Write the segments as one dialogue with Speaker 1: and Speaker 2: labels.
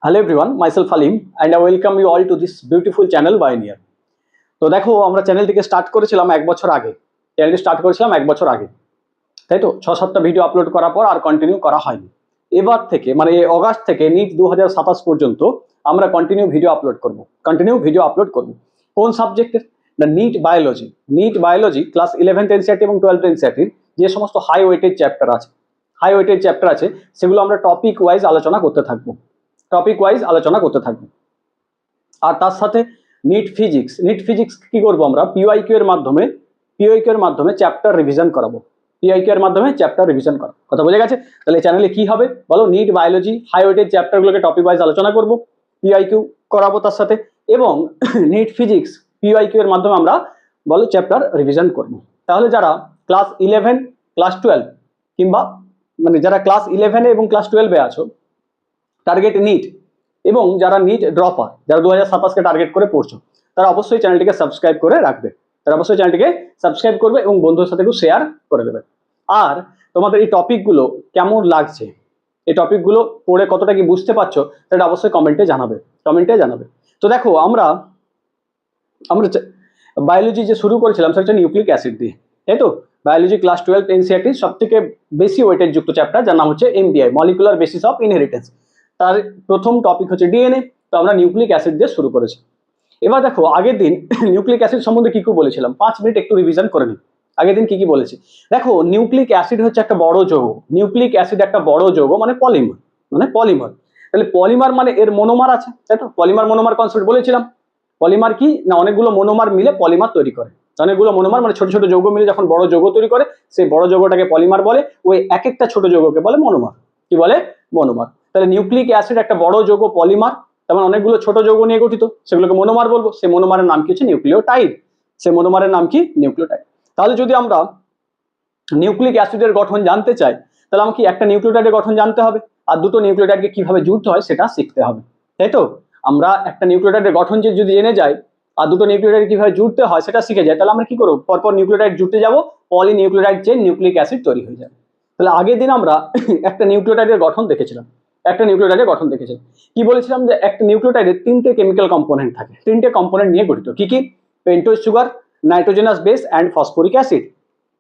Speaker 1: Hello everyone, myself Halim and I welcome you all to this beautiful channel Pioneer. তো দেখো আমরা চ্যানেলটিকে start করেছিলাম এক বছর আগে। তাই তো 6-7টা ভিডিও আপলোড করার পর আর কন্টিনিউ করা হয়নি। এবার থেকে মানে এই অগাস্ট থেকে নিট 2027 পর্যন্ত আমরা কন্টিনিউ ভিডিও আপলোড করব। কোন সাবজেক্টের? না NEET biology class 11th NCERT এবং 12th এনসিইআরটির যে সমস্ত হাই ওয়েটেড চ্যাপ্টার আছে সেগুলো আমরা টপিক ওয়াইজ আলোচনা করতে থাকবো। আর তার সাথে নিট ফিজিক্স কি করব আমরা পিওআইকিউ এর মাধ্যমে চ্যাপ্টার রিভিশন করাবো। কথা বোঝা গেছে? তাহলে চ্যানেলে কি হবে বলো, নিট বায়োলজি হাই ওয়েটেড চ্যাপ্টারগুলোকে টপিক ওয়াইজ আলোচনা করব, পিওআইকিউ করাবো তার সাথে, এবং নিট ফিজিক্স পিওআইকিউ এর মাধ্যমে আমরা বলো চ্যাপ্টার রিভিশন করব। তাহলে যারা ক্লাস 11 ক্লাস 12 কিংবা মানে যারা ক্লাস 11 এবং ক্লাস 12 আছো টার্গেট নিট, এবং যারা নিট ড্রপার যারা 2027 কে টার্গেট করে পড়ছো তারা অবশ্যই চ্যানেলটিকে সাবস্ক্রাইব করে রাখবে। করবে এবং বন্ধুদের সাথে একটু শেয়ার করে দেবে। আর তোমাদের এই টপিকগুলো কেমন লাগছে, এই টপিকগুলো পড়ে কতটা কি বুঝতে পারছো সেটা অবশ্যই কমেন্টে জানাবে। তো দেখো আমরা বায়োলজি যে শুরু করেছিলাম সেটা হচ্ছে নিউক্লিক অ্যাসিড দিয়ে, তাই তো। বায়োলজি ক্লাস 12 এনসিইআরটি সব থেকে বেশি ওয়েটেড যুক্ত চ্যাপ্টার, যার নাম হচ্ছে MBI, molecular basis of inheritance. তার প্রথম টপিক হচ্ছে ডিএনএ। তো আমরা নিউক্লিক অ্যাসিড দিয়ে শুরু করেছি। এবার দেখো আগের দিন নিউক্লিক অ্যাসিড সম্বন্ধে কি বলেছিলাম, 5 মিনিট একটু রিভিশন করে নিই। আগের দিন কি বলেছি দেখো, নিউক্লিক অ্যাসিড হচ্ছে একটা বড় যৌগ, মানে পলিমার। তাহলে পলিমার মানে এর মনোমার আছে, তাই তো। পলিমার কনসেপ্ট বলেছিলাম। পলিমার কি না, অনেকগুলো মনোমার মিলে পলিমার তৈরি করে। অনেকগুলো মনোমার মানে ছোট ছোট যৌগ মিলে যখন বড় যৌগ তৈরি করে, সেই বড় যৌগটাকে পলিমার বলে। ওই এক একটা ছোট যৌগকে বলে মনোমার। তাহলে নিউক্লিক অ্যাসিড একটা বড় যৌগ পলিমার, তেমন অনেকগুলো ছোট যৌগ নিয়ে গঠিত, সেগুলোকে মনোমার বলবো। সেই মনোমারের নাম কি হচ্ছে নিউক্লিওটাইড। তাহলে যদি আমরা নিউক্লিক অ্যাসিডের গঠন জানতে চাই, তাহলে আমাকে একটা নিউক্লিওটাইডের গঠন জানতে হবে, আর দুটো নিউক্লিওটাইডকে কিভাবে জুড়তে হয় সেটা শিখতে হবে, তাই তো। আমরা একটা নিউক্লিওটাইডের গঠন যদি জেনে যাই আর দুটো নিউক্লিওটাইড কিভাবে জুড়তে হয় সেটা শিখে যায়, তাহলে আমরা কি করবো, পরপর নিউক্লিওটাইড জুড়তে যাবো, পলিনিউক্লিওটাইড চেইন নিউক্লিক অ্যাসিড তৈরি হয়ে যাবে। তাহলে আগের দিন আমরা একটা নিউক্লিওটাইডের গঠন দেখেছিলাম। কি বলেছিলাম যে একটা নিউক্লিওটাইডের 3টে কেমিক্যাল কম্পোনেন্ট থাকে, 3টে কম্পোনেন্ট নিয়ে গঠিত। কি? Pentose sugar, nitrogenous base and phosphoric acid.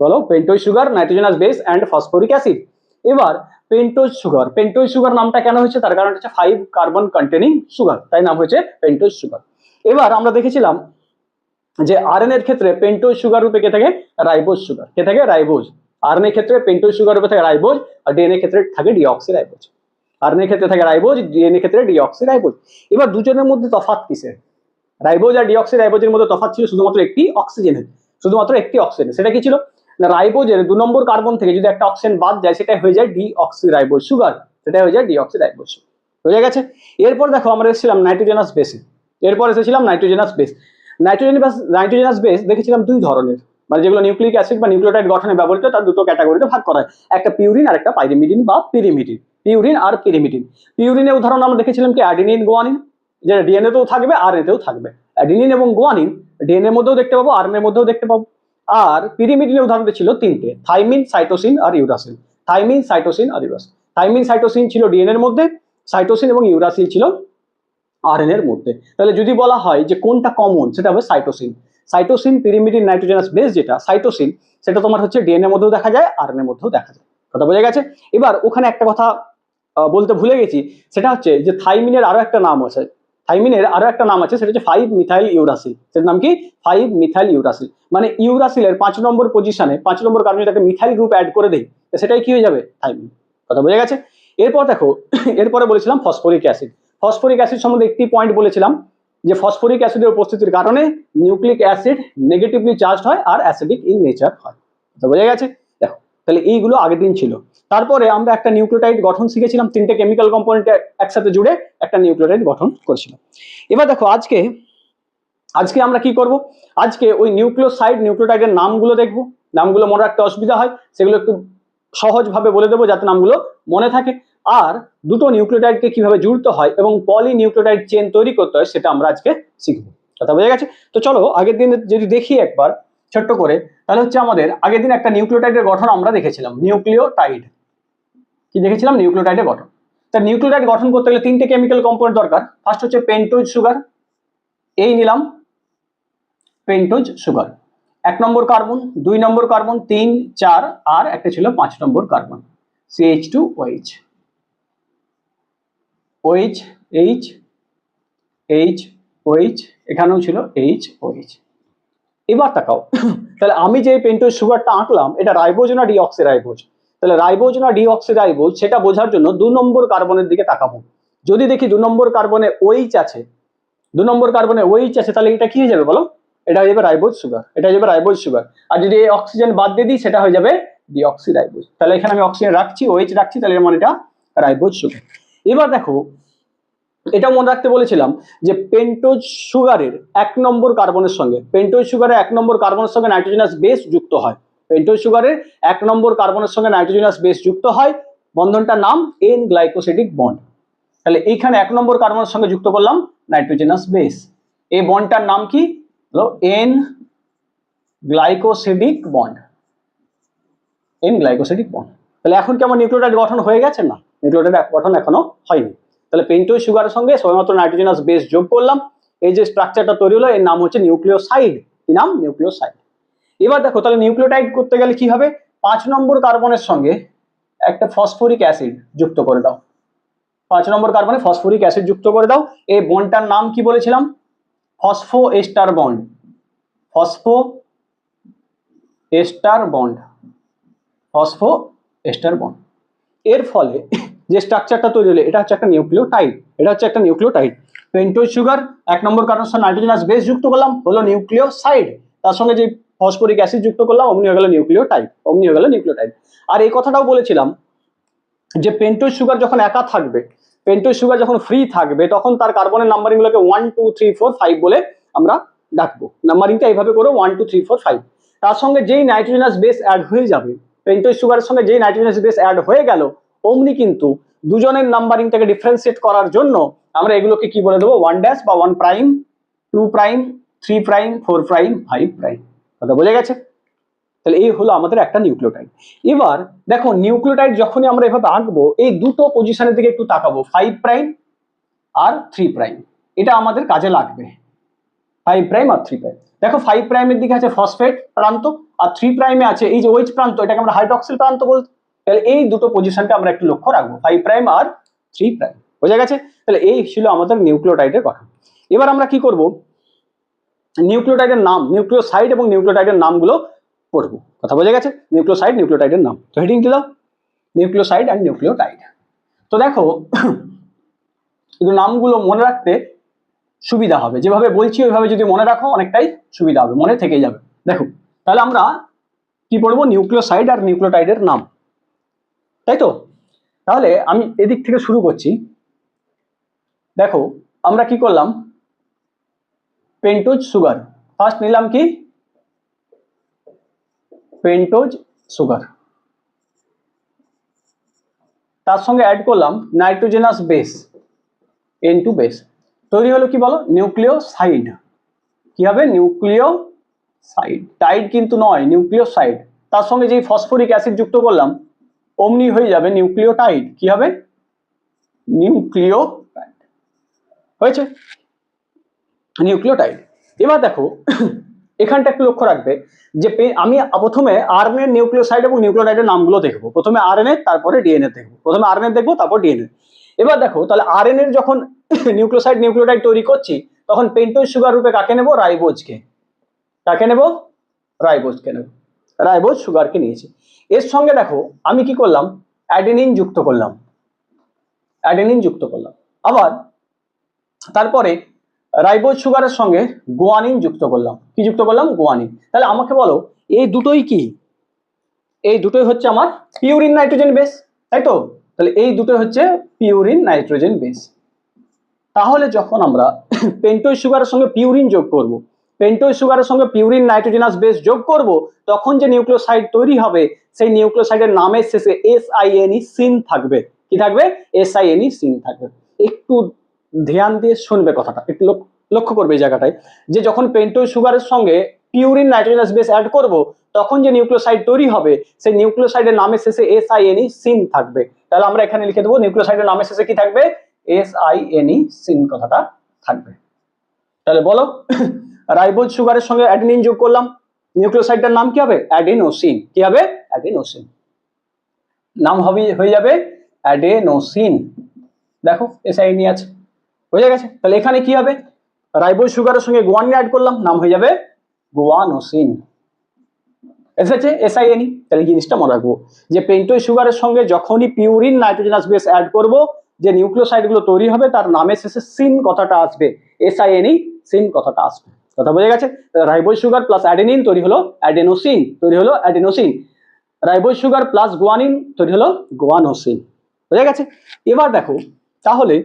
Speaker 1: বলো, pentose sugar, nitrogenous base and phosphoric acid. এবার পেন্টোজ সুগার নামটা কেন হয়েছে, তার কারণ হচ্ছে 5 কার্বন কন্টেনিং সুগার, তাই নাম হয়েছে পেন্টোজ সুগার। এবার আমরা দেখেছিলাম যে আরএনএ এর ক্ষেত্রে পেন্টোজ সুগার রূপে কে থাকে, রাইবোজ সুগার। আরএনএ ক্ষেত্রে পেন্টোজ সুগার রূপে থাকে রাইবোজ, আর ডিএনএ ক্ষেত্রে থাকে ডিঅক্সিরাইবোজ। আরএনএ ক্ষেত্রে থাকে রাইবোজ, ডিএনএ ক্ষেত্রে ডিঅক্সিরাইবোজ। এবার দুজনের মধ্যে তফাৎ কিসের? রাইবোজ আর ডিঅক্সিরাইবোজের মধ্যে তফাৎ ছিল শুধুমাত্র একটি অক্সিজেনের। সেটা কি ছিল না, রাইবোজের 2 নম্বর কার্বন থেকে যদি একটা অক্সিজেন বাদ যায় সেটা হয়ে যায় ডিঅক্সিরাইবোজ সুগার। বুঝে গেছে? এরপর দেখো আমরা এসেছিলাম নাইট্রোজেনাস বেস। নাইট্রোজেনাস বেস দেখেছিলাম 2 ধরনের, মানে যেগুলো নিউক্লিক অ্যাসিড বা নিউক্লিওটাইড গঠনে ব্যবহৃত, তার দুটো ক্যাটাগরিতে ভাগ করা হয়। একটা পিউরিন আর একটা পাইরিমিডিন বা পিরিমিডিন। পিউরিনের উদাহরণ আমরা দেখেছিলাম কি, অ্যাডিনিন, গুয়ানিন, যেটা ডিএনএ তেও থাকবে আরএনএ তেও থাকবে। অ্যাডিনিন এবং গুয়ানিন ডিএনএ মধ্যেও দেখতে পাবো, আরএনএ মধ্যেও দেখতে পাবো। আর পিরিমিডিনের উদাহরণ ছিল 3টে, থাইমিন, সাইটোসিন আর ইউরাসিল। থাইমিন, সাইটোসিন ছিল ডিএনএ এর মধ্যে, সাইটোসিন এবং ইউরাসিল ছিল আরএনএ এর মধ্যে। তাহলে যদি বলা হয় যে কোনটা কমন, সেটা হবে সাইটোসিন। পিরিমিডিন নাইট্রোজেনাস বেস যেটা সাইটোসিন, সেটা তোমার হচ্ছে ডিএনএ মধ্যেও দেখা যায়, আরএনএ মধ্যেও দেখা যায়। কথা বোঝা গেছে? এবার ওখানে একটা কথা বলতে ভুলে গেছি, সেটা হচ্ছে যে থাইমিনের আরো একটা নাম আছে, সেটা হচ্ছে 5 মিথাইল ইউরাসিল। সেটার নাম কি? 5 মিথাইল ইউরাসিল। মানে ইউরাসিলের 5 নম্বর পজিশনে 5 নম্বর কার্বনে একটা মিথাইল গ্রুপ অ্যাড করে দেই, সেটাই কি হয়ে যাবে, থাইমিন। কথা বোঝা গেছে? এরপর দেখো, এরপরে বলেছিলাম ফসফরিক অ্যাসিড সম্বন্ধে একটি পয়েন্ট বলেছিলাম যে ফসফরিক অ্যাসিডের উপস্থিতির কারণে নিউক্লিক অ্যাসিড নেগেটিভলি চার্জড হয় আর অ্যাসিডিক ইন নেচার হয়। কথা বোঝা গেছে? দেখো, তাহলে এইগুলো আগের দিন ছিল। তারপরে আমরা একটা নিউক্লিওটাইড গঠন শিখেছিলাম, 3টে কেমিক্যাল কম্পোনেন্ট একসাথে জুড়ে একটা নিউক্লিওটাইড গঠন করেছিলাম। এবার দেখো আজকে আমরা কি করব, আজকে ওই নিউক্লিওটাইডের নামগুলো দেখবো। নামগুলো মনে রাখতে অসুবিধা হয়, সেগুলো একটু সহজভাবে বলে দেবো যাতে নামগুলো মনে থাকে। আর দুটো নিউক্লিওটাইডকে কিভাবে জুড়তে হয় এবং পলিনিউক্লিওটাইড চেইন তৈরি করতে হয় সেটা আমরা আজকে শিখবো। কথা বোঝা গেছে? তো চলো আগের দিন যদি দেখি একবার ছোট্ট করে, তাহলে হচ্ছে আমাদের আগের দিন একটা নিউক্লিওটাইডের গঠন আমরা দেখেছিলাম, নিউক্লিওটাইডের গঠন। তা নিউক্লিওটাইড গঠন করতে গেলে তিনটে কেমিক্যাল কম্পাউন্ড দরকার। ফার্স্ট হচ্ছে পেন্টোজ সুগার, এই নিলাম পেন্টোজ সুগার, 1 নম্বর কার্বন, 2 নম্বর কার্বন, 3 4 আর একটা ছিল 5 নম্বর carbon, CH2OH, OH H H OH, এখানেও ছিল HOH। এবার তাকাও, তাহলে আমি যে পেন্টোজ সুগারটা আঁকলাম এটা রাইবোজ না ডিঅক্সিরাইবোজ? তাহলে রাইবোজ না ডিঅক্সিরাইবোজ সেটা বোঝার জন্য 2 নম্বর কার্বনের দিকে তাকাবো। যদি দেখি 2 নম্বর কার্বনে OH আছে, 2 নম্বর কার্বনে OH আছে, তাহলে এটা কি হয়ে যাবে বলো? এটা হয়ে যাবে রাইবোজ সুগার, এটা হয়ে যাবে রাইবোজ সুগার। আর যদি এই অক্সিজেন বাদ দিয়ে দিই সেটা হয়ে যাবে ডিঅক্সিরাইবোজ। তাহলে এখানে আমি অক্সিজেন রাখছি, OH রাখছি, তাহলে এর মানে এটা রাইবোজ সুগার। এবার দেখো, এটা মনে রাখতে বলেছিলাম যে পেন্টোজ সুগারের 1 নম্বর কার্বনের সঙ্গে, পেন্টোজ সুগারের 1 নম্বর কার্বনের সঙ্গে নাইট্রোজেনাস বেস যুক্ত হয়, পেন্টোজ সুগারের 1 নম্বর কার্বনের সঙ্গে নাইট্রোজেনাস বেস যুক্ত হয়, বন্ধনটার নাম এন গ্লাইকোসিডিক বন্ড। তাহলে এইখানে 1 নম্বর কার্বনের সঙ্গে যুক্ত করলাম নাইট্রোজেনাস বেস, এই বন্ডটার নাম কি হলো? N glycosidic bond, N glycosidic bond. তাহলে এখন কি আমার নিউক্লিওটাইড গঠন হয়ে গেছে? না, নিউক্লিওটাইড গঠন এখনো হয়নি। তাহলে পেন্টোজ সুগারের সঙ্গে সবেমাত্র নাইট্রোজেনাস বেস যোগ করলাম, এই যে স্ট্রাকচারটা তৈরি হলো এর নাম হচ্ছে নিউক্লিওসাইড। কি নাম? নিউক্লিওসাইড। এবার দেখো, তাহলে নিউক্লিওটাইড করতে গেলে কি হবে? 5 নম্বর কার্বনের সঙ্গে একটা ফসফরিক অ্যাসিড যুক্ত করে দাও, 5 নম্বর কার্বনে ফসফরিক অ্যাসিড যুক্ত করে দাও। এই বন্ডটার নাম কি বলেছিলাম? ফসফো ester bond, ফসফো ester bond, ফসফো ester bond. এর ফলে যে স্ট্রাকচারটা তৈরি হলো এটা হচ্ছে একটা নিউক্লিওটাইড, এটা হচ্ছে একটা নিউক্লিওটাইড। পেন্টোজ সুগার 1 নম্বর কার্বনের সঙ্গে নাইট্রোজেনাস বেস যুক্ত করলাম, হলো নিউক্লিওসাইড। তার সঙ্গে যে ফসফরিক অ্যাসিড যুক্ত করলাম অমনি হয়ে গেল নিউক্লিওটাইড, অমনি হয়ে গেল নিউক্লিওটাইড। আর এই কথাটাও বলেছিলাম যে পেন্টোজ সুগার যখন একা থাকবে, পেন্টোজ সুগার যখন ফ্রি থাকবে, তখন তার কার্বনের নাম্বারিং গুলোকে 1 2 3 4 5 বলে আমরা ডাকবো। নাম্বারিংটা এইভাবে করো 1 2 3 4 5। তার সঙ্গে যেই নাইট্রোজেনাস বেস অ্যাড হয়ে যাবে, পেন্টোজ সুগারের সঙ্গে যেই নাইট্রোজেনাস বেস অ্যাড হয়ে গেল, অমনি কিন্তু দুজনের নাম্বারিংটাকে ডিফারেন্সিয়েট করার জন্য আমরা এগুলোকে কি বলে দেবো? 1 ড্যাশ বা 1 prime, 2 prime, 3 prime, 4 prime, 5 prime. কথা বোঝা গেছে? তাহলে এই হলো আমাদের একটা নিউক্লিওটাইড। এবার দেখো, নিউক্লিওটাইড যখনই আমরা এভাবে আঁকবো, এই দুটো পজিশনের দিকে একটু তাকাবো, 5 প্রাইম আর 3 প্রাইম, এটা আমাদের কাজে লাগবে। 5 প্রাইম আর 3 প্রাইম। দেখো 5 প্রাইমের দিকে আছে ফসফেট প্রান্ত, আর 3 প্রাইমে আছে এই যে OH প্রান্ত, এটাকে আমরা হাইড্রক্সিল প্রান্ত বলছি। তাহলে এই দুটো পজিশনটা আমরা একটু লক্ষ্য রাখবো, 5 প্রাইম আর 3 প্রাইম। বোঝা গেছে? তাহলে এই ছিল আমাদের নিউক্লিওটাইডের গঠন। এবার আমরা কি করব? নিউক্লিওটাইডের নাম, নিউক্লিওসাইড এবং নিউক্লিওটাইডের নামগুলো পড়বো। কথা বোঝা গেছে? নিউক্লিওসাইড, নিউক্লিওটাইডের নাম। তো হেডিং দিলাম নিউক্লিওসাইড অ্যান্ড নিউক্লিওটাইড। তো দেখো, কিন্তু নামগুলো মনে রাখতে সুবিধা হবে, যেভাবে বলছি ওইভাবে যদি মনে রাখো অনেকটাই সুবিধা হবে, মনে থেকে যাবে। দেখো, তাহলে আমরা কি পড়বো? নিউক্লিওসাইড আর নিউক্লিওটাইডের নাম, তাই তো? তাহলে আমি এদিক থেকে শুরু করছি। দেখো, আমরা কি করলাম? পেন্টোজ সুগার ফার্স্ট নিলাম, কি? পেন্টোজ সুগার, তার সঙ্গে অ্যাড করলাম নাইট্রোজেনাস বেস, N2 বেস, তৈরি হলো কি বলো? নিউক্লিওসাইড। কি হবে? নিউক্লিওসাইড, টাইড কিন্তু নয়, নিউক্লিওসাইড। তার সঙ্গে যে ফসফরিক অ্যাসিড যুক্ত করলাম অমনি হয়ে যাবে নিউক্লিওটাইড। কি হবে? নিউক্লিওটাইড। হয়েছে? নিউক্লিওটাইড। এবার দেখো, এখানটা একটু লক্ষ্য রাখবে যে আমি প্রথমে আরএনএ, নিউক্লিওসাইড এবং নিউক্লিওটাইডের নামগুলো দেখবো। প্রথমে আরএনএ, তারপরে ডিএনএ দেখবো। প্রথমে আরএনএ দেখবো, তারপর ডিএনএ। এবার দেখো, তাহলে আরএনএ যখন নিউক্লিওসাইড নিউক্লিওটাইড তৈরি করছি, তখন পেন্টোজ সুগার রূপে কাকে নেব? রাইবোজকে। কাকে নেব? রাইবোজকে নেব। রাইবোজ সুগারকে নিয়েছি। এর সঙ্গে দেখো আমি কি করলাম? অ্যাডেনিন যুক্ত করলাম, অ্যাডেনিন যুক্ত করলাম। আবার তারপরে রাইবোজ সুগারের সঙ্গে গুয়ানিন যুক্ত করলাম। কি যুক্ত করলাম? গুয়ানিন। তাহলে আমাকে বলো, এই দুটোই কি? এই দুটোই হচ্ছে আমার পিউরিন নাইট্রোজেন বেস, তাই তো? তাহলে এই দুটোই হচ্ছে পিউরিন নাইট্রোজেন বেস। তাহলে যখন আমরা পেন্টোজ সুগারের সঙ্গে পিউরিন যোগ করব, পেন্টোজ সুগারের সঙ্গে পিউরিন নাইট্রোজেনাস বেস যোগ করব, তখন যে নিউক্লিওসাইড তৈরি হবে সেই নিউক্লিওসাইডের নামের শেষে SINE সিন থাকবে। কি থাকবে? SINE সিন থাকবে। একটু ধ্যান দিয়ে শুনবে কথাটা, একটু লক্ষ্য করবে এই জায়গাটায়, যে যখন পেন্টোজ সুগারের সঙ্গে পিউরিন নাইট্রোজেনাস বেস অ্যাড করব, তখন যে নিউক্লিওসাইড তৈরি হবে সেই নিউক্লিওসাইডের নামের শেষে SINE সিন থাকবে। তাহলে আমরা এখানে লিখে দেবো নিউক্লিওসাইডের নামের শেষে কি থাকবে? SINE সিন কথাটা থাকবে। তাহলে বলো রাইবোজ সুগারের সঙ্গে অ্যাডেনিন যোগ করলাম, নিউক্লিওসাইডটার নাম কি হবে? অ্যাডেনোসিন। কি হবে? অ্যাডেনোসিন। নাম হবে হয়ে যাবে অ্যাডেনোসিন। দেখো SINE আছে, বুঝে গেছে? তাহলে এখানে কি হবে? রাইবোজ সুগারের সঙ্গে গুয়ানিন অ্যাড করলাম, নাম হয়ে যাবে গুয়ানোসিন। এসেছে SINE। তাহলে জিনিসটা মনে রাখবো যে পেন্টোজ সুগারের সঙ্গে যখনই পিউরিন নাইট্রোজেনাস বেস অ্যাড করব, যে নিউক্লিওসাইড গুলো তৈরি হবে তার নামের শেষে সিন কথাটা আসবে, SINE সিন কথাটা আসবে। কথা বোঝা গেছে? রাইবোজ সুগার প্লাস অ্যাডেনিন তৈরি হলো অ্যাডেনোসিন, তৈরি হলো adenosine. Ribose sugar plus guanine তৈরি হলো গুয়ানোসিন। বোঝা গেছে? এবার দেখো তাহলে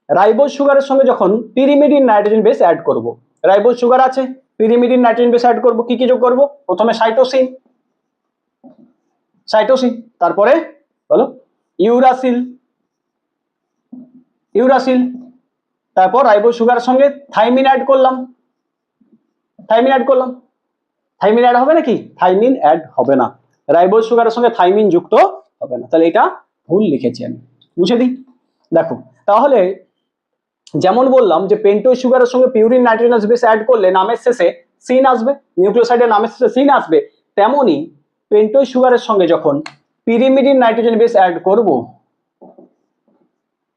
Speaker 1: রাইবোজ সুগারের সঙ্গে যখন পিরিমিডিন নাইট্রোজেন বেস অ্যাড করব, রাইবোজ সুগার আছে, পিরিমিডিন নাইট্রোজেন বেস অ্যাড করব, কি কি যোগ করব? প্রথমে সাইটোসিন, সাইটোসিন, তারপরে বলো ইউরাসিল, ইউরাসিল, তারপর রাইবোজ সুগারের সঙ্গে থাইমিন অ্যাড করলাম, থাইমিন অ্যাড করলাম। থাইমিন অ্যাড হবে নাকি? থাইমিন অ্যাড হবে না, রাইবোজ সুগারের সঙ্গে থাইমিন যুক্ত হবে না। তাহলে এটা ভুল লিখেছি আমি, মুছে দিই। দেখো তাহলে যেমন বললাম যে পেন্টোজ সুগারের সঙ্গে পিউরিন নাইট্রোজেনাস বেস অ্যাড করলে নামের শেষে সিন আসবে, নিউক্লিওসাইডের নামের শেষে সিন আসবে, তেমনি পেন্টোজ সুগারের সঙ্গে যখন পিরিমিডিন নাইট্রোজেন বেস অ্যাড করব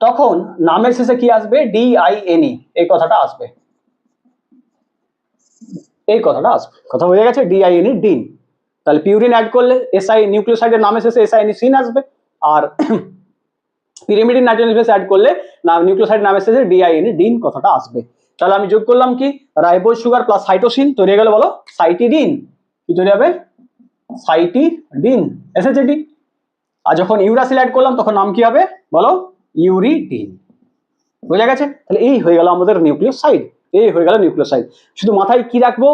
Speaker 1: তখন নামের শেষে কি আসবে? DINE, এই কথাটা আসবে, এই কথাটা আসবে। কথা বোঝা গেছে? DINE, dean. তাহলে পিউরিন অ্যাড করলে নিউক্লিওসাইডের নামের শেষে SINE সিন আসবে, আর পিরিমিডিন নাইট্রোজেনাস বেস অ্যাড করলে নিউক্লিওসাইড নামের শেষে DINE, ডিন কথাটা আসবে। তাহলে আমি যোগ করলাম কি? রাইবোজ সুগার প্লাস সাইটোসিন তৈরি হয়ে গেল, বলো সাইটিডিন। কি তৈরি হবে? সাইটিডিন। এসেছে ডি। আর যখন ইউরাসিল অ্যাড করলাম তখন নাম কি হবে? বলো ইউরিডিন। বোঝা গেছে? তাহলে এই হয়ে গেল আমাদের নিউক্লিওসাইড, এই হয়ে গেল নিউক্লিওসাইড। শুধু মাথায় কি রাখবো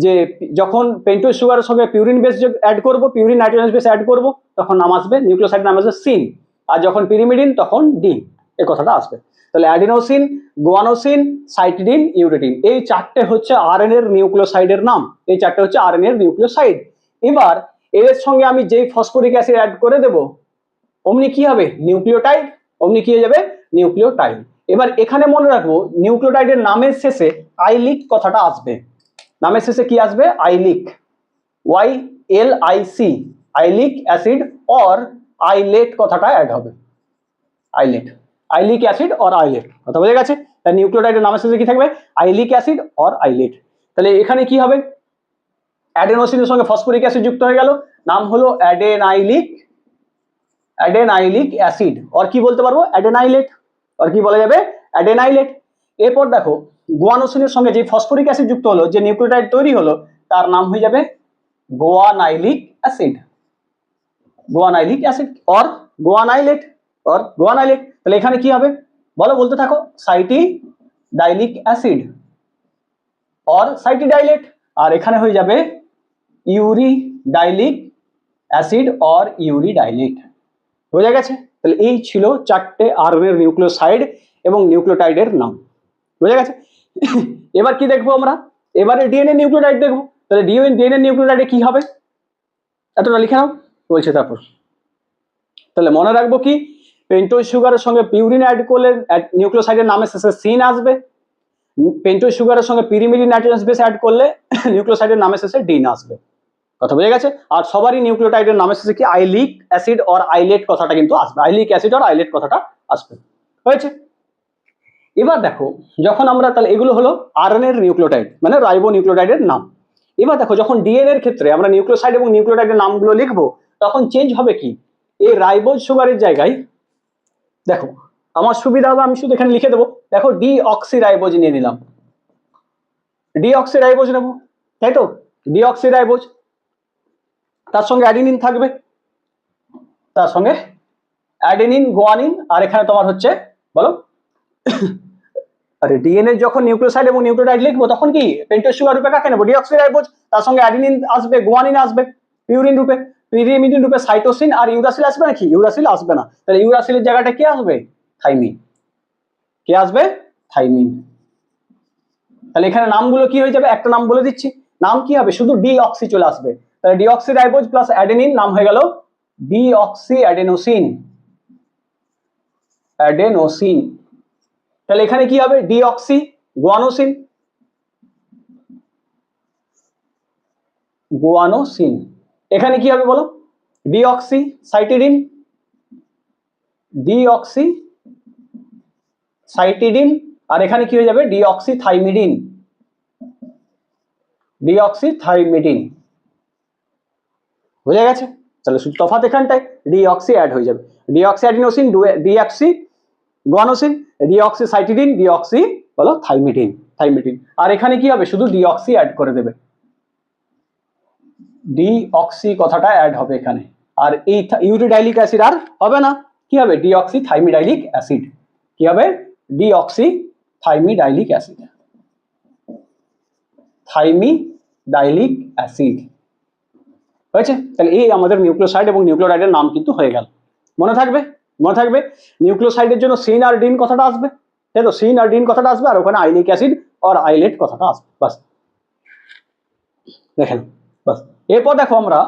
Speaker 1: যে যখন পেন্টোজ সুগারের সঙ্গে পিউরিন বেস অ্যাড করব, পিউরিন নাইট্রোজেনাস বেস অ্যাড করব, তখন নাম আসবে, নিউক্লিওসাইড নাম আসবে সিন, আর যখন পিরিমিডিন তখন ডিন, এই কথাটা আসবে। তাহলে অ্যাডিনোসিন, গুয়ানোসিন, সাইটিডিন, ইউরিডিন, এই চারটে হচ্ছে আরএনএ এর নিউক্লিওসাইডের নাম, এই চারটে হচ্ছে আরএনএ এর নিউক্লিওসাইড। এবার এর সঙ্গে আমি যেই ফসফরিক অ্যাসিড অ্যাড করে দেব অমনি কি হবে? নিউক্লিওটাইড, অমনি কি হয়ে যাবে? নিউক্লিওটাইড। এবার এখানে মনে রাখবো নিউক্লিওটাইডের নামের শেষে আইলিক কথাটা আসবে, নামের শেষে কি আসবে? আইলিক, YLIC, আইলিক অ্যাসিড অর আইলেট কথাটা অ্যাড হবে, আইলেট, আইলিক অ্যাসিড অর আইলেট। কথা বোঝা গেছে? তাহলে নিউক্লিওটাইডের নামের শেষে কি থাকবে? আইলিক অ্যাসিড অর আইলেট। তাহলে এখানে কি হবে? অ্যাডেনোসিনের সঙ্গে ফসফরিক অ্যাসিড যুক্ত হয়ে গেল, নাম হলো অ্যাডেনাইলিক, অ্যাডেনাইলিক অ্যাসিড, অর কি বলতে পারবো? অ্যাডেনাইলেট, আর কি বলা যাবে? অ্যাডেনাইলেট। এরপর দেখো গুয়ানোসিনের সঙ্গে যে ফসফরিক অ্যাসিড যুক্ত হলো, যে নিউক্লিওটাইড তৈরি হলো, তার নাম হয়ে যাবে গোয়ানাইলিক অ্যাসিড, গোয়ানাইলিক অ্যাসিড অর গোয়ানাইলেট, অর গোয়ানাইলেট। তাহলে এখানে কি হবে বলো, বলতে থাকো, সাইটিডাইলিক অ্যাসিড অর সাইটিডাইলেট, আর এখানে হয়ে যাবে ইউরিডাইলিক অ্যাসিড অর ইউরিডাইলেট। বোঝা গেছে? তাহলে এই ছিল চারটে আরএনএ এর নিউক্লিওসাইড এবং নিউক্লিওটাইডের নাম। বোঝা গেছে? এবার কি দেখবো আমরা? এবারে ডিএনএ নিউক্লিওটাইড দেখবো। তাহলে ডিএনএ নিউক্লিওটাইডে কি হবে? এতটা লিখে নাও, বলছে তারপর। তাহলে মনে রাখবো কি? পেন্টোজ সুগারের সঙ্গে পিউরিন অ্যাড করলে নিউক্লিওসাইডের নামের শেষে সিন আসবে, পেন্টোজ সুগারের সঙ্গে পিরিমিডিন নাইট্রোজেনাস বেস অ্যাড করলে নিউক্লিওসাইডের নামের শেষে ডিন আসবে। কথা বোঝা গেছে? আর সবারই নিউক্লিওটাইডের নামের শেষে কি? আইলিক অ্যাসিড অর আইলেট কথাটা কিন্তু আসবে, আইলিক অ্যাসিড অর আইলেট কথাটা আসবে। হয়েছে? এবার দেখো যখন আমরা, তাহলে এগুলো হলো আরএনএ এর নিউক্লিওটাইড মানে রাইবো নিউক্লিওটাইডের নাম। এবার দেখো যখন ডিএনএ এর ক্ষেত্রে আমরা নিউক্লিওসাইড এবং নিউক্লিওটাইডের নামগুলো লিখবো তখন চেঞ্জ হবে কি? এই রাইবোজ সুগারের জায়গায় দেখো আমার সুবিধা হবে, আমি শুধু এখানে লিখে দেবো, দেখো ডিঅক্সিরাইবোজ নিয়ে নিলাম, ডিঅক্সিরাইবোজ নেবো, তাই তো? ডিঅক্সিরাইবোজ, তার সঙ্গে অ্যাডিনিন থাকবে, তার সঙ্গে অ্যাডেনিন, গুয়ানিন, আর এখানে তোমার হচ্ছে বলো আরে ডিএনএ যখন নিউক্লিওসাইড এবং নিউক্লিওটাইড লিখবো তখন কি পেন্টোজ সুগার রূপে কাকে নেবো? ডিঅক্সিরাইবোজ, তার সঙ্গে অ্যাডিনিন আসবে, গুয়ানিন আসবে, পিউরিন রূপে, পিরিমিডিন রূপে সাইটোসিন, আর ইউরাসিল আসবে নাকি? ইউরাসিল আসবে না। তাহলে ইউরাসিলের জায়গাটা কি আসবে? থাইমিন। কে আসবে? থাইমিন। তাহলে এখানে নামগুলো কি হয়ে যাবে? একটা নাম বলে দিচ্ছি, নাম কি হবে, শুধু ডিঅক্সি চলে আসবে। তাহলে ডিঅক্সি রাইবোজ প্লাস অ্যাডেনিন নাম হয়ে গেল ডিঅক্সি অ্যাডেনোসিন। অ্যাডেনোসিন। তাহলে এখানে কি হবে, ডিঅক্সি গুয়ানোসিন, গুয়ানোসিন। এখানে কি হবে বলো, ডিঅক্সি সাইটিডিন, ডিঅক্সি সাইটিডিন। আর এখানে কি হয়ে যাবে, ডিঅক্সি থাইমিডিন, ডিঅক্সি থাইমিডিন। বোঝা গেছে? তাহলে শুধু তফাৎ এখানটায়, ডিঅক্সি অ্যাড হয়ে যাবে, deoxy adenosine, deoxy guanosine, deoxy cytidine, deoxy বলো থাইমিডিন, থাইমিডিন। আর এখানে কি হবে, শুধু ডিঅক্সি অ্যাড করে দেবে, ডিঅক্সি কথাটা অ্যাড হবে এখানে। আর এই ইউরিডাইলিক অ্যাসিড আর হবে না, কি হবে, ডিঅক্সি থাইমিডাইলিক অ্যাসিড। কি হবে, ডিঅক্সি থাইমিডাইলিক অ্যাসিড, থাইমিডাইলিক অ্যাসিড। হয়েছে? তাহলে এই আমাদের নিউক্লিওসাইড এবং নিউক্লিওটাইডের নাম কিন্তু হয়ে গেল। মনে থাকবে, মনে থাকবে নিউক্লিওসাইডের জন্য সিন আর ডিন কথাটা আসবে, তাই তো, সিন আর ডিন কথাটা আসবে, আর ওখানে আইলিক অ্যাসিড আর আইলেট কথাটা আসবে, বাস। দেখেন, বাস। এরপর দেখো আমরা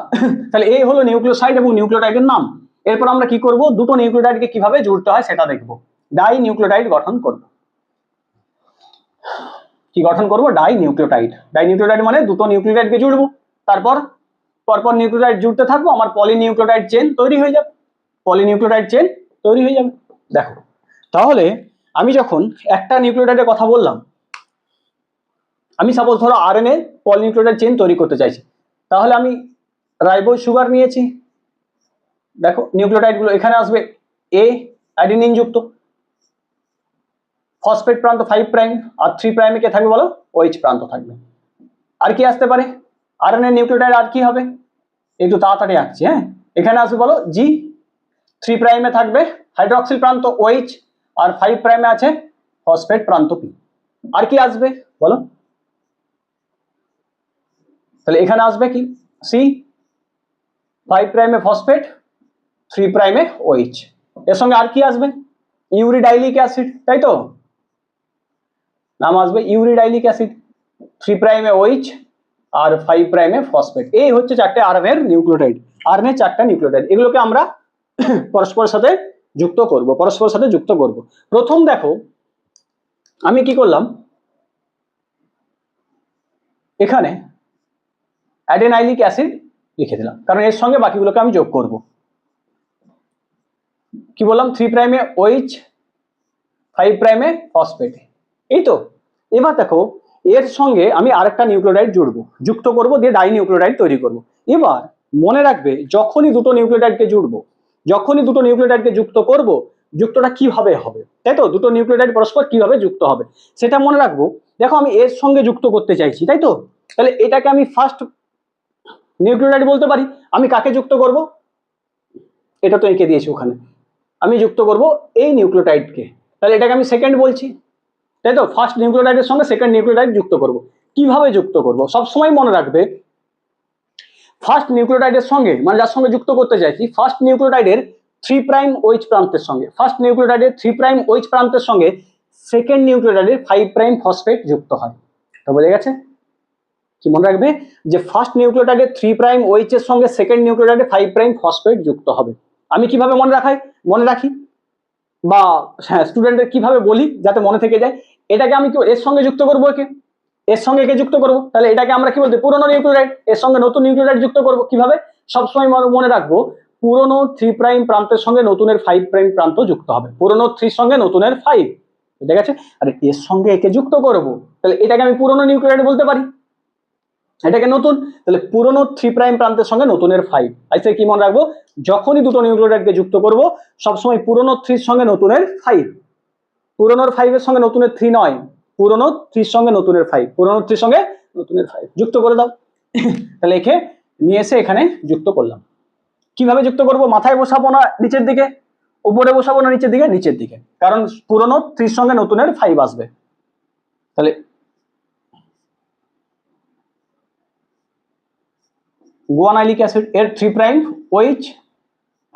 Speaker 1: তাহলে এই হলো নিউক্লিওসাইড এবং নিউক্লিওটাইডের নাম। এরপর আমরা কি করব, দুটো নিউক্লিওটাইডকে কিভাবে জুড়তে হয় সেটা দেখব। ডাই নিউক্লিওটাইড গঠন করব। কি গঠন করব, ডাই নিউক্লিওটাইড। ডাই নিউক্লিওটাইড মানে দুটো নিউক্লিওটাইডকে জুড়বো, তারপর পরপর নিউক্লিওটাইড জুড়তে থাকবো, আমার পলিনিউক্লিওটাইড চেন তৈরি হয়ে যাবে, পলিনিউক্লিওটাইড চেন তৈরি হয়ে যাবে। দেখো তাহলে আমি যখন একটা নিউক্লিওটাইডের কথা বললাম, আমি সাপোজ ধরো আরএনএ পলিনিউক্লিওটাইড চেন তৈরি করতে চাইছি, তাহলে আমি রাইবোজ সুগার নিয়েছি। দেখো নিউক্লিওটাইড গুলো এখানে আসবে, এ অ্যাডিনিন যুক্ত, ফসফেট প্রান্ত 5 প্রাইম, আর 3 প্রাইমে কে থাকবে বলো, OH প্রান্ত থাকবে। আর কি আসতে পারে, আরএনএ নিউক্লিওটাইড আর কি হবে, একটু তাড়াতাড়ি আঁকছি, হ্যাঁ। এখানে আসবে বলো জি, 3 প্রাইমে থাকবে হাইড্রোক্সিল প্রান্ত OH, আর 5 প্রাইমে আছে ফসফেট প্রান্ত P। আর কি আসবে বলো, তাহলে এখানে আসবে কি, C, 5 প্রাইমে ফসফেট, 3 প্রাইমে OH। এর সঙ্গে আর কি আসবে, ইউরিডাইলিক অ্যাসিড, তাই তো, নাম আসবে ইউরিডাইলিক অ্যাসিড, 3 প্রাইমে OH আর 5 প্রাইমে ফসফেট। এই হচ্ছে চারটে আরএনএর নিউক্লিওটাইড, আরএনএ চারটা নিউক্লিওটাইড। এগুলোকে আমরা পরস্পরের সাথে যুক্ত করব, পরস্পরের সাথে যুক্ত করব। প্রথম দেখো আমি কি করলাম, এখানে অ্যাডেনাইলিক অ্যাসিড লিখে দিলাম, কারণ এর সঙ্গে বাকিগুলোকে আমি যোগ করব। কি বললাম, 3 প্রাইমে OH, 5 প্রাইমে ফসফেট, এই তো। এবার দেখো এর সঙ্গে আমি আরেকটা নিউক্লিওটাইড জুড়বো, যুক্ত করব, দিয়ে ডাই নিউক্লিওটাইড তৈরি করব। এবার মনে রাখবে যখনই দুটো নিউক্লিওটাইডকে জুড়বো, যখনই দুটো নিউক্লিওটাইডকে যুক্ত করব, যুক্তটা কিভাবে হবে, তাই তো, দুটো নিউক্লিওটাইড পরস্পর কিভাবে যুক্ত হবে সেটা মনে রাখবো। দেখো আমি এর সঙ্গে যুক্ত করতে চাইছি, তাই তো, তাহলে এটাকে আমি ফার্স্ট নিউক্লিওটাইড বলতে পারি। আমি কাকে যুক্ত করব, এটা তো এঁকে দিয়েছি ওখানে, আমি যুক্ত করব এই নিউক্লিওটাইডকে, তাহলে এটাকে আমি সেকেন্ড বলছি, তাই তো। ফার্স্ট নিউক্লিওটাইডের সঙ্গে সেকেন্ড নিউক্লিওটাইড যুক্ত করব। কিভাবে যুক্ত করব, সবসময় মনে রাখবে ফার্স্ট নিউক্লিওটাইডের সঙ্গে, মানে যার সঙ্গে যুক্ত করতে চাইছি, ফার্স্ট নিউক্লিওটাইডের 3 প্রাইম OH প্রান্তের সঙ্গে, ফার্স্ট নিউক্লিওটাইডের 3 প্রাইম OH প্রান্তের সঙ্গে সেকেন্ড নিউক্লিওটাইডের 5 প্রাইম ফসফেট যুক্ত হয়। তো বোঝা গেছে? কি মনে রাখবে যে ফার্স্ট নিউক্লিওটাইডের 3 প্রাইম OH এর সঙ্গে সেকেন্ড নিউক্লিওটাইডের 5 প্রাইম ফসফেট যুক্ত হবে। আমি কিভাবে মনে রাখি, বা হ্যাঁ স্টুডেন্টদের কিভাবে বলি যাতে মনে থেকে যায়, এটাকে আমি এর সঙ্গে যুক্ত করবো, এর সঙ্গে একে যুক্ত করব, তাহলে এটাকে আমরা কি বলতে, পুরনো নিউক্লিওটাইড, এর সঙ্গে নতুন নিউক্লিওটাইড যুক্ত করব। কিভাবে, সবসময় মনে রাখবো পুরনো 3 প্রাইম প্রান্তের সঙ্গে নতুনের 5 প্রাইম প্রান্ত যুক্ত হবে, পুরনো 3 সঙ্গে নতুনের 5, ঠিক আছে। আর এর সঙ্গে একে যুক্ত করব, তাহলে এটাকে আমি পুরনো নিউক্লিওটাইড বলতে পারি, এটাকে নতুন, তাহলে পুরনো 3 প্রাইম প্রান্তের সঙ্গে নতুনের 5। আচ্ছা কি মনে রাখবো, যখনই দুটো নিউক্লিওটাইডকে যুক্ত করব সবসময় পুরনো 3 সঙ্গে নতুনের 5, পুরনোর 5 এর সঙ্গে নতুনের 3 নয়, পুরনো 3 সঙ্গে নতুনের 5, পুরনো 3 সঙ্গে নতুনের 5 যুক্ত করে দাও। তাহলে একে নিয়ে এসে এখানে যুক্ত করলাম। কিভাবে যুক্ত করব, মাথায় বসাবো না নিচের দিকে, উপরে বসাবো না নিচের দিকে, নিচের দিকে, কারণ পুরনো 3 সঙ্গে নতুনের 5 আসবে। তাহলে গুয়ানাইলিক অ্যাসিড এর 3 প্রাইম OH,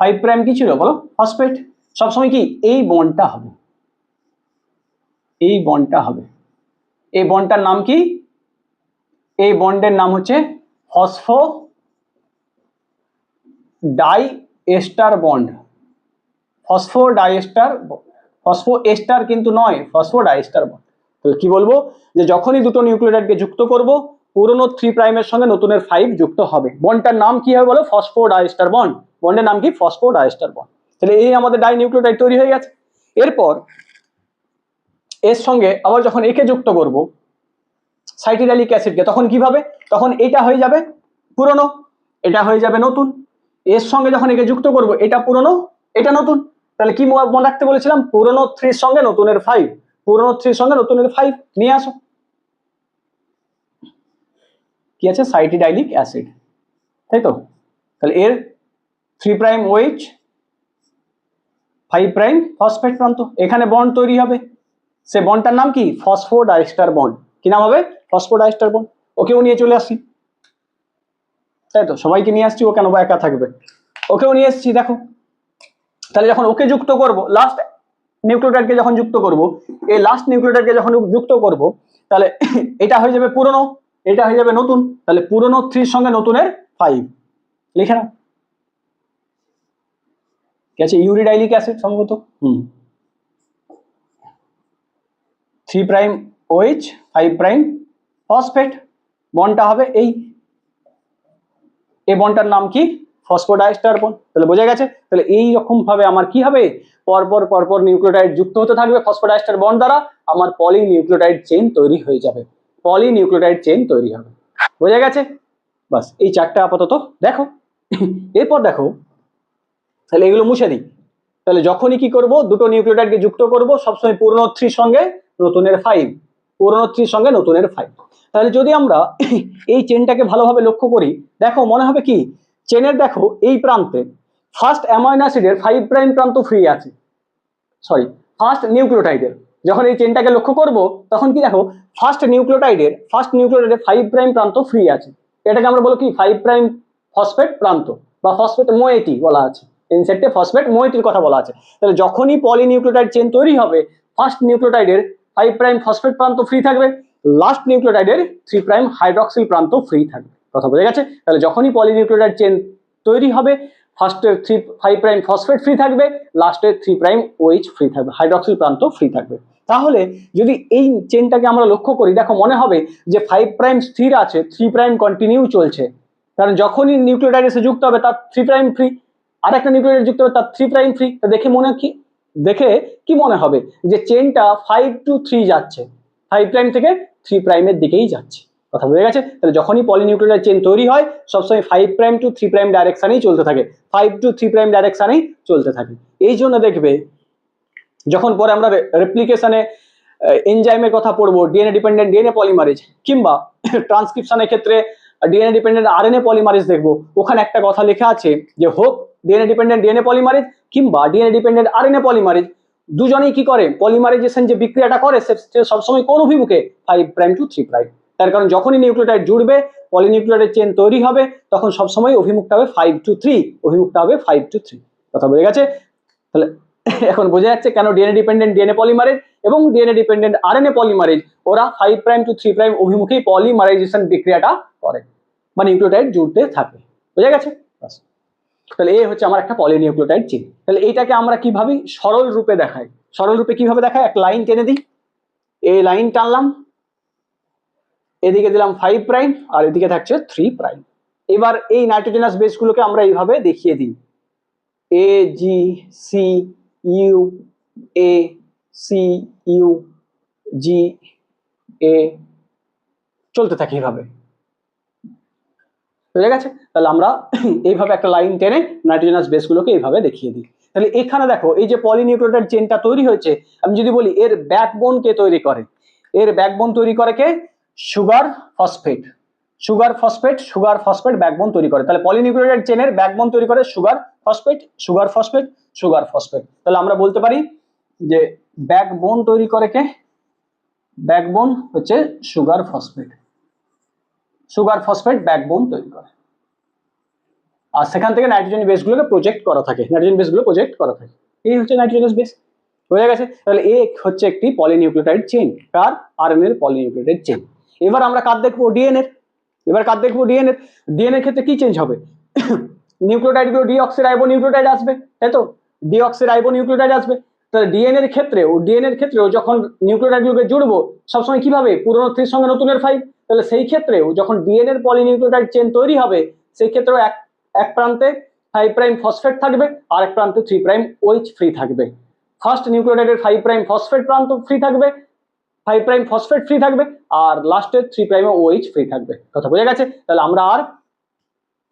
Speaker 1: 5 প্রাইম কি ছিল বলো, ফসফেট। সবসময় কি এই বন্ডটা হবে, এই বন্ডটা হবে, এই বন্ডটার নাম কি, এই বন্ডের নাম হচ্ছে ফসফো ডাই এস্টার বন্ড। ফসফো ডাইএস্টার, ফসফো এস্টার কিন্তু নয়, ফসফো ডাইএস্টার বন্ড। তাহলে কি বলবো, যে যখনই দুটো নিউক্লিওটাইডকে যুক্ত করব পুরনো 3 প্রাইমের সঙ্গে নতুনের 5 যুক্ত হবে। বন্ডটার নাম কি হবে বলো, ফসফো ডাইএস্টার বন্ড। বন্ডের নাম কি, ফসফো ডাইএস্টার বন্ড। তাহলে এই আমাদের ডাই নিউক্লিওটাইড তৈরি হয়ে গেছে। এরপর এর সঙ্গে আবার যখন একে যুক্ত করব সাইটিডাইলিক অ্যাসিডকে, তখন কিভাবে, তখন এটা হয়ে যাবে পুরনো, এটা হয়ে যাবে নতুন। এর সঙ্গে যখন একে যুক্ত করব এটা পুরনো, এটা নতুন। তাহলে কি মনে রাখতে বলেছিলাম, পুরনো 3 এর সঙ্গে নতুনের 5, পুরনো 3 এর সঙ্গে নতুনের 5 নিয়ে আসো। কি আছে, সাইটিডাইলিক অ্যাসিড, তাই তো। তাহলে এর 3 প্রাইম OH, 5 প্রাইম ফসফেট প্রান্ত, এখানে বন্ড তৈরি হবে। সে বন্ডটার নাম কি, ফসফোডাইস্টার বন্ড। কি নাম হবে, ফসফোডাইস্টার বন্ড। ওকেও নিয়ে চলে আসছি, তাই তো, সবাইকে নিয়ে আসছি, ও কেন বা একা থাকবে, ওকেও নিয়ে এসছি দেখো। তাহলে যখন ওকে যুক্ত করব, লাস্ট নিউক্লিওটাইডকে যখন যুক্ত করব, এই লাস্ট নিউক্লিওটাইডকে যখন যুক্ত করব, তাহলে এটা হয়ে যাবে পুরনো, এটা হয়ে যাবে নতুন। তাহলে পুরনো 3 এর সঙ্গে নতুনের 5 লিখে নাও। কি আছে, ইউরিডাইলিক অ্যাসিড সম্ভবত। 3 প্রাইম OH, 5 প্রাইম ফসফেট, বন্ডটা হবে এই বন্ডটার নাম কি, ফসফোডাইস্টার বন্ড। তাহলে বোঝা গেছে। তাহলে এই রকম ভাবে আমার কি হবে, পরপর পরপর নিউক্লিওটাইড যুক্ত হতে থাকবে ফসফোডাইস্টার বন্ড দ্বারা, আমার পলি নিউক্লিওটাইড চেইন তৈরি হয়ে যাবে, পলি নিউক্লিওটাইড চেইন তৈরি হবে। বোঝা গেছে, বাস এই চারটা আপাতত দেখো। এরপর দেখো, তাহলে এগুলো মুছে দিই। তাহলে যখনই কি করব, দুটো নিউক্লিওটাইডকে যুক্ত করব, সবসময় পুরনো 3 সঙ্গে নতুনের 5, পুরনো 3 সঙ্গে নতুনের 5। তাহলে যদি আমরা এই চেনটাকে ভালোভাবে লক্ষ্য করি, দেখো মনে হবে কি, চেনের দেখো এই প্রান্তে ফার্স্ট অ্যামাইনো অ্যাসিডের 5 প্রাইম প্রান্ত ফ্রি আছে, সরি ফার্স্ট নিউক্লিওটাইডের। যখন এই চেনটাকে লক্ষ্য করব, তখন কি দেখো, ফার্স্ট নিউক্লিওটাইডের 5 প্রাইম প্রান্ত ফ্রি আছে। এটাকে আমরা বলি কি, 5 প্রাইম ফসফেট প্রান্ত বা ফসফেট মোয়েটি বলা আছে, ইনসেক্টে ফসফেট মোয়েটির কথা বলা আছে। তাহলে যখনই পলিনিউক্লিওটাইড চেন তৈরি হবে, ফার্স্ট নিউক্লিওটাইডের 5 প্রাইম ফসফেট প্রান্ত ফ্রি থাকবে, লাস্ট নিউক্লিওটাইডের 3 প্রাইম হাইড্রক্সিল প্রান্ত ফ্রি থাকবে। কথা বোঝা গেছে। তাহলে যখনই পলিনিউক্লিওটাইড চেন তৈরি হবে, ফার্স্টের 5 প্রাইম ফসফেট ফ্রি থাকবে, লাস্টের 3 প্রাইম OH ফ্রি থাকবে, হাইড্রক্সিল প্রান্ত ফ্রি থাকবে। তাহলে যদি এই চেনটাকে আমরা লক্ষ্য করি, দেখো মনে হবে যে 5 প্রাইম স্থির আছে, 3 প্রাইম কন্টিনিউ চলছে। কারণ যখনই নিউক্লিওটাইড এসে যুক্ত হবে তার 3 প্রাইম ফ্রি, আরেকটা নিউক্লিওটাইড যুক্ত হবে তার 3 প্রাইম ফ্রি। তো দেখে কি মনে হবে যে চেনটা 5 to 3 যাচ্ছে, 5 প্রাইম থেকে 3 প্রাইমের দিকেই যাচ্ছে। কথা বুঝে গেছে। তাহলে যখনই পলিনিউক্লিওটাইড চেন তৈরি হয়, সবসময় 5 প্রাইম টু 3 প্রাইম ডাইরেকশনেই চলতে থাকে, 5 to 3 প্রাইম ডাইরেকশনেই চলতে থাকে। এই জন্য দেখবে যখন পরে আমরা রেপ্লিকেশনে এনজাইমের কথা পড়বো, ডিএনএ ডিপেন্ডেন্ট ডিএনএ পলিমারেজ কিংবা ট্রান্সক্রিপশনের ক্ষেত্রে ডিএনএ ডিপেন্ডেন্ট আরএনএ পলিমারেজ দেখবো, ওখানে একটা কথা লেখা আছে যে হোক ডিএনএ ডিপেন্ডেন্ট ডিএনএ পলিমারেজ কিংবা ডিএনএ ডিপেন্ডেন্ট আরএনএ পলিমারেজ, দুজনেই কি করে, পলিমারাইজেশন যে বিক্রিয়াটা করে সে সবসময় কোন অভিমুখে, 5 প্রাইম টু 3 প্রাইম। তার কারণ যখনই নিউক্লিওটাইড জুড়বে, পলিনিউক্লিওটাইড চেন তৈরি হবে, তখন সবসময় অভিমুখটা হবে 5 to 3, অভিমুখটা হবে 5 to 3। কথা বুঝে গেছে। তাহলে এখন বোঝা যাচ্ছে কেন ডিএনএ ডিপেন্ডেন্ট ডিএনএ পলিমারেজ এবং ডিএনএ ডিপেন্ডেন্ট আরএনএ পলিমারেজ ওরা 5 প্রাইম টু 3 প্রাইম অভিমুখেই পলিমারাইজেশন বিক্রিয়াটা করে বা নিউক্লিওটাইড জুড়তে থাকে। বুঝা গেছে। তাহলে এই হচ্ছে আমার একটা পলিনিউক্লিওটাইড চেইন। তাহলে এইটাকে আমরা কিভাবে সরল রূপে দেখাই, সরল রূপে কিভাবে দেখাই, এক লাইন টেনে দিই, এই লাইন টানলাম, এদিকে দিলাম 5 প্রাইম আর এদিকে থাকছে 3 প্রাইম। এবার এই নাইট্রোজেনাস বেসগুলোকে আমরা এইভাবে দেখিয়ে দিই, A G C U, A C U G A, চলতে থাকে এইভাবে। বুঝে গেছে। তাহলে আমরা এইভাবে একটা লাইন টেনে নাইট্রোজেনাস বেসগুলোকে এইভাবে দেখিয়ে দিই। তাহলে এখানে দেখো এই যে পলিনিউক্লিওটাইড চেনটা তৈরি হয়েছে, আমি যদি বলি এর ব্যাকবোন কে তৈরি করে, এর ব্যাকবোন তৈরি করে কে, sugar phosphate, sugar phosphate, sugar phosphate backbone তৈরি করে। তাহলে পলিনিউক্লিওটাইড চেনের ব্যাকবোন তৈরি করে sugar phosphate, sugar phosphate, sugar phosphate. তাহলে আমরা বলতে পারি যে ব্যাকবোন তৈরি করে কে, ব্যাকবোন হচ্ছে sugar phosphate, sugar phosphate backbone তৈরি করে। আর সেখান থেকে নাইট্রোজেন বেসগুলোকে প্রজেক্ট করা থাকে, নাইট্রোজেন বেসগুলো প্রজেক্ট করা থাকে। এই হচ্ছে নাইট্রোজেনাস বেস। হয়ে গেছে। তাহলে এ হচ্ছে একটি পলিনিউক্লিওটাইড চেইন, কার, আরএনএ এর পলিনিউক্লিওটাইড চেইন। এবার আমরা কার দেখবো, ডিএনএ এর। এবার কার দেখবো ডিএনএ, ডিএনএ ক্ষেত্রে কি চেঞ্জ হবে, নিউক্লিওটাইড গুলো ডিঅক্সিরাইবো নিউক্লিওটাইড আসবে, তাই তো, ডিঅক্সিরাইবো নিউক্লিওটাইড আসবে। তাহলে ডিএনএর ক্ষেত্রেও যখন নিউক্লিওটাইড গুলোকে জুড়বো সবসময় কিভাবে, পুরনো 3 সঙ্গে নতুনের 5। তাহলে সেই ক্ষেত্রেও যখন ডিএনএ এর পলিনিউক্লিওটাইড চেন তৈরি হবে সেই ক্ষেত্রেও এক প্রান্তে 5 প্রাইম ফসফেট থাকবে আর এক প্রান্তে 3 প্রাইম OH ফ্রি থাকবে। ফার্স্ট নিউক্লিওটাইডের 5 প্রাইম ফসফেট প্রান্ত ফ্রি থাকবে, 5 প্রাইম ফসফেট ফ্রি থাকবে, আর লাস্টের 3 প্রাইমে OH ফ্রি থাকবে। কথা বোঝা গেছে? তাহলে আমরা আর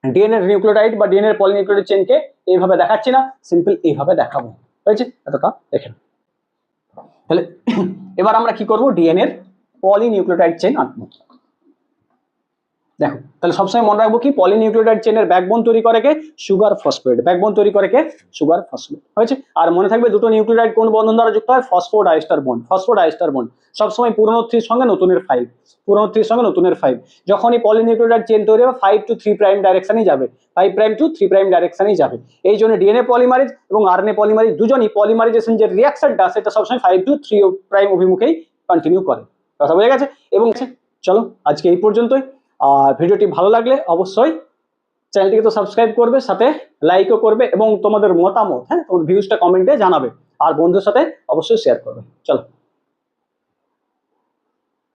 Speaker 1: ডিএনএ নিউক্লিওটাইড বা ডিএনএ পলিনিউক্লিওটাইড চেনকে এইভাবে দেখাচ্ছি না, সিম্পল এইভাবে দেখাবো। হয়েছে? এতটা দেখেন। তাহলে এবার আমরা কি করব, ডিএনএ পলিনিউক্লিওটাইড চেন আঁকবো। দেখো, তাহলে সবসময় মনে রাখবো কি, পলিনিউক্লিওটাইড চেনের ব্যাকবোন তৈরি করে কে, সুগার ফসফেট। ব্যাকবোন তৈরি করে কে, সুগার ফসফেট। হয়েছে? আর মনে থাকবে দুটো নিউক্লিওটাইড কোন বন্ধন দ্বারা যুক্ত হয়, ফসফোডাইস্টার বন্ড। ফসফোডাইস্টার বন্ড সবসময় পুরনো 3 সঙ্গে নতুনের 5, পুরনো 3 সঙ্গে নতুনের 5। যখনই পলিনিউক্লিওটাইড চেন তৈরি হবে 5 to 3 প্রাইম ডাইরেকশনেই যাবে, 5 প্রাইম টু 3 প্রাইম ডাইরেকশনেই যাবে। এই জন্য ডিএনএ পলিমারেজ এবং আরএনএ পলিমারেজ দুজনই পলিমারাইজেশন যে রিঅ্যাকশনটা সেটা সবসময় 5 to 3 প্রাইম অভিমুখেই কন্টিনিউ করে। কথা বোঝা গেছে? এবং চলো আজকে এই পর্যন্তই। আর ভিডিওটি ভালো লাগলে অবশ্যই চ্যানেলটিকে তো সাবস্ক্রাইব করবে, সাথে লাইকও করবে এবং তোমাদের মতামত, হ্যাঁ, তোমাদের ভিউজটা কমেন্টে জানাবে, আর বন্ধুদের সাথে অবশ্যই শেয়ার করবে। চলো।